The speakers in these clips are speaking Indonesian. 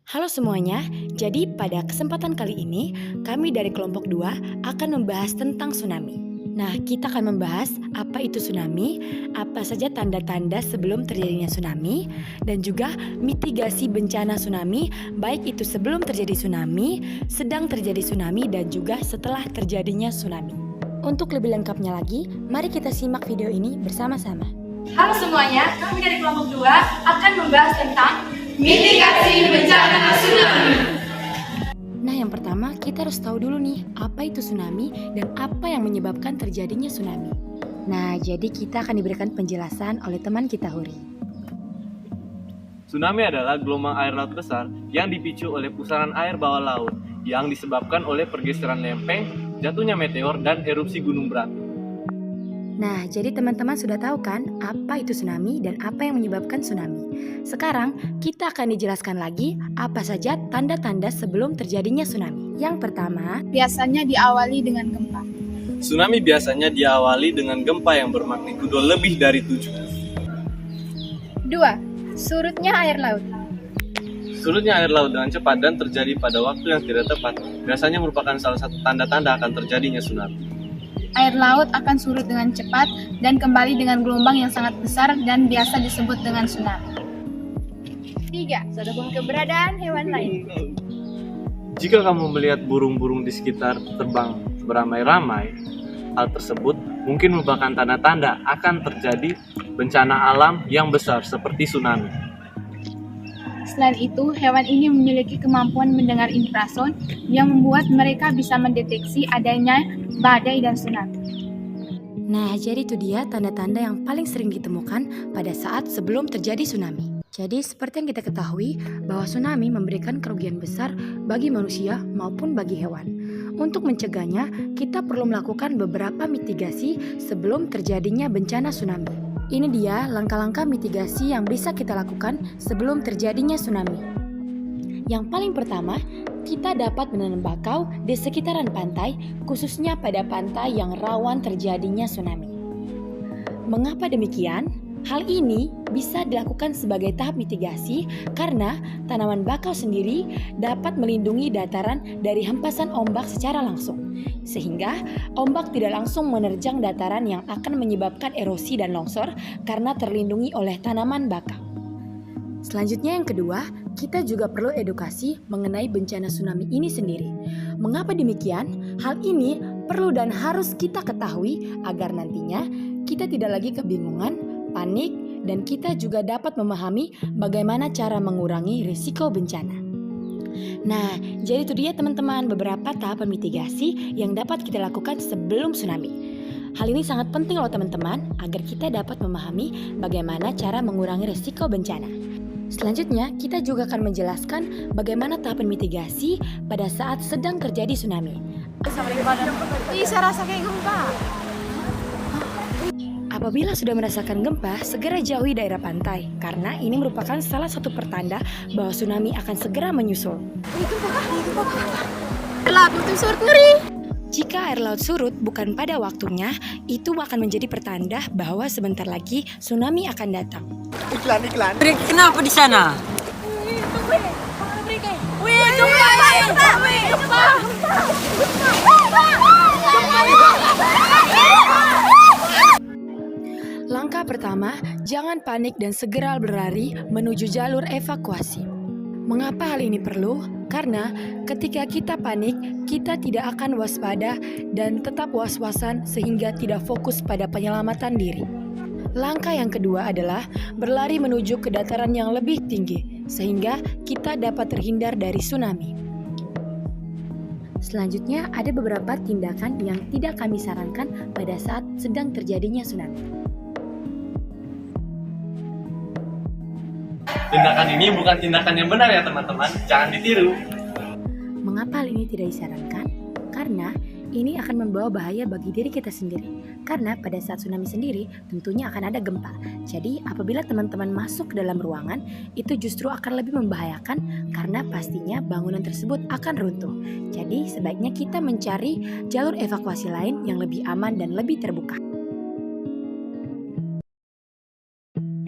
Halo semuanya, jadi pada kesempatan kali ini kami dari kelompok 2 akan membahas tentang tsunami. Nah, kita akan membahas apa itu tsunami, apa saja tanda-tanda sebelum terjadinya tsunami, dan juga mitigasi bencana tsunami, baik itu sebelum terjadi tsunami, sedang terjadi tsunami, dan juga setelah terjadinya tsunami. Untuk lebih lengkapnya lagi, mari kita simak video ini bersama-sama. Halo semuanya, kami dari kelompok 2 akan membahas tentang mitigasi bencana tsunami. Nah, yang pertama kita harus tahu dulu nih, apa itu tsunami dan apa yang menyebabkan terjadinya tsunami. Nah, jadi kita akan diberikan penjelasan oleh teman kita Huri. Tsunami adalah gelombang air laut besar yang dipicu oleh pusaran air bawah laut yang disebabkan oleh pergeseran lempeng, jatuhnya meteor, dan erupsi gunung berapi. Nah, jadi teman-teman sudah tahu kan apa itu tsunami dan apa yang menyebabkan tsunami. Sekarang kita akan dijelaskan lagi apa saja tanda-tanda sebelum terjadinya tsunami. Yang pertama, Biasanya diawali dengan gempa. Tsunami biasanya diawali dengan gempa yang bermagnitudo lebih dari 7. 2. Surutnya air laut. Surutnya air laut dengan cepat dan terjadi pada waktu yang tidak tepat biasanya merupakan salah satu tanda-tanda akan terjadinya tsunami. Air laut akan surut dengan cepat dan kembali dengan gelombang yang sangat besar dan biasa disebut dengan tsunami. 3. Keberadaan hewan lain. Jika kamu melihat burung-burung di sekitar terbang beramai-ramai, hal tersebut mungkin merupakan tanda-tanda akan terjadi bencana alam yang besar seperti tsunami. Selain itu, hewan ini memiliki kemampuan mendengar infrasound yang membuat mereka bisa mendeteksi adanya badai dan tsunami. nah jadi itu dia tanda-tanda yang paling sering ditemukan pada saat sebelum terjadi tsunami. Jadi seperti yang kita ketahui bahwa tsunami memberikan kerugian besar bagi manusia maupun bagi hewan. Untuk mencegahnya, kita perlu melakukan beberapa mitigasi sebelum terjadinya bencana tsunami. Ini dia langkah-langkah mitigasi yang bisa kita lakukan sebelum terjadinya tsunami. Yang paling pertama, kita dapat menanam bakau di sekitaran pantai, khususnya pada pantai yang rawan terjadinya tsunami. Mengapa demikian? Hal ini bisa dilakukan sebagai tahap mitigasi karena tanaman bakau sendiri dapat melindungi dataran dari hempasan ombak secara langsung, sehingga ombak tidak langsung menerjang dataran yang akan menyebabkan erosi dan longsor karena terlindungi oleh tanaman bakau. Selanjutnya yang kedua, kita juga perlu edukasi mengenai bencana tsunami ini sendiri. Mengapa demikian? Hal ini perlu dan harus kita ketahui agar nantinya kita tidak lagi kebingungan, panik, dan kita juga dapat memahami bagaimana cara mengurangi risiko bencana. Nah, jadi itu dia teman-teman beberapa tahapan mitigasi yang dapat kita lakukan sebelum tsunami. Hal ini sangat penting loh teman-teman agar kita dapat memahami bagaimana cara mengurangi risiko bencana. Selanjutnya, kita juga akan menjelaskan bagaimana tahapan mitigasi pada saat sedang terjadi tsunami. Saya rasa kayak gempa. Apabila sudah merasakan gempa, segera jauhi daerah pantai, karena ini merupakan salah satu pertanda bahwa tsunami akan segera menyusul. Jika air laut surut bukan pada waktunya, itu akan menjadi pertanda bahwa sebentar lagi tsunami akan datang. Iklan. Kenapa di sana? Langkah pertama, jangan panik dan segera berlari menuju jalur evakuasi. Mengapa hal ini perlu? Karena ketika kita panik, kita tidak akan waspada dan tetap was-wasan sehingga tidak fokus pada penyelamatan diri. Langkah yang kedua adalah berlari menuju ke dataran yang lebih tinggi, sehingga kita dapat terhindar dari tsunami. Selanjutnya, ada beberapa tindakan yang tidak kami sarankan pada saat sedang terjadinya tsunami. Tindakan ini bukan tindakan yang benar ya teman-teman, jangan ditiru. Mengapa hal ini tidak disarankan? Karena ini akan membawa bahaya bagi diri kita sendiri. Karena pada saat tsunami sendiri tentunya akan ada gempa. Jadi apabila teman-teman masuk ke dalam ruangan, itu justru akan lebih membahayakan karena pastinya bangunan tersebut akan runtuh. Jadi sebaiknya kita mencari jalur evakuasi lain yang lebih aman dan lebih terbuka.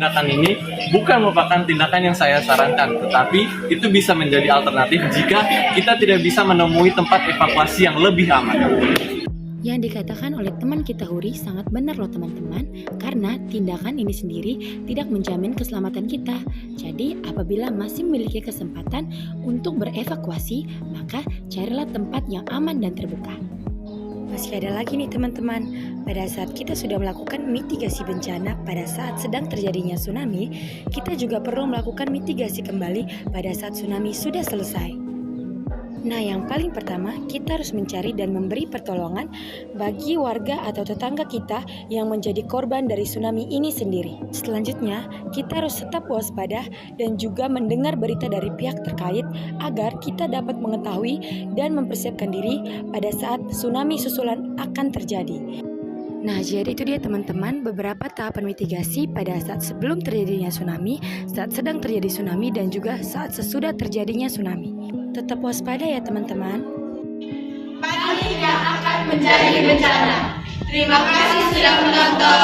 Tindakan ini bukan merupakan tindakan yang saya sarankan, tetapi itu bisa menjadi alternatif jika kita tidak bisa menemui tempat evakuasi yang lebih aman. Yang dikatakan oleh teman kita Huri sangat benar loh teman-teman, karena tindakan ini sendiri tidak menjamin keselamatan kita. Jadi apabila masih memiliki kesempatan untuk berevakuasi, maka carilah tempat yang aman dan terbuka. Masih ada lagi nih teman-teman, pada saat kita sudah melakukan mitigasi bencana pada saat sedang terjadinya tsunami, kita juga perlu melakukan mitigasi kembali pada saat tsunami sudah selesai. Nah, yang paling pertama, kita harus mencari dan memberi pertolongan bagi warga atau tetangga kita yang menjadi korban dari tsunami ini sendiri. Selanjutnya, kita harus tetap waspada dan juga mendengar berita dari pihak terkait agar kita dapat mengetahui dan mempersiapkan diri pada saat tsunami susulan akan terjadi. Nah, jadi itu dia teman-teman beberapa tahapan mitigasi pada saat sebelum terjadinya tsunami, saat sedang terjadi tsunami, dan juga saat sesudah terjadinya tsunami. Tetap waspada ya teman-teman. Panik yang akan menjadi bencana. Terima kasih sudah menonton.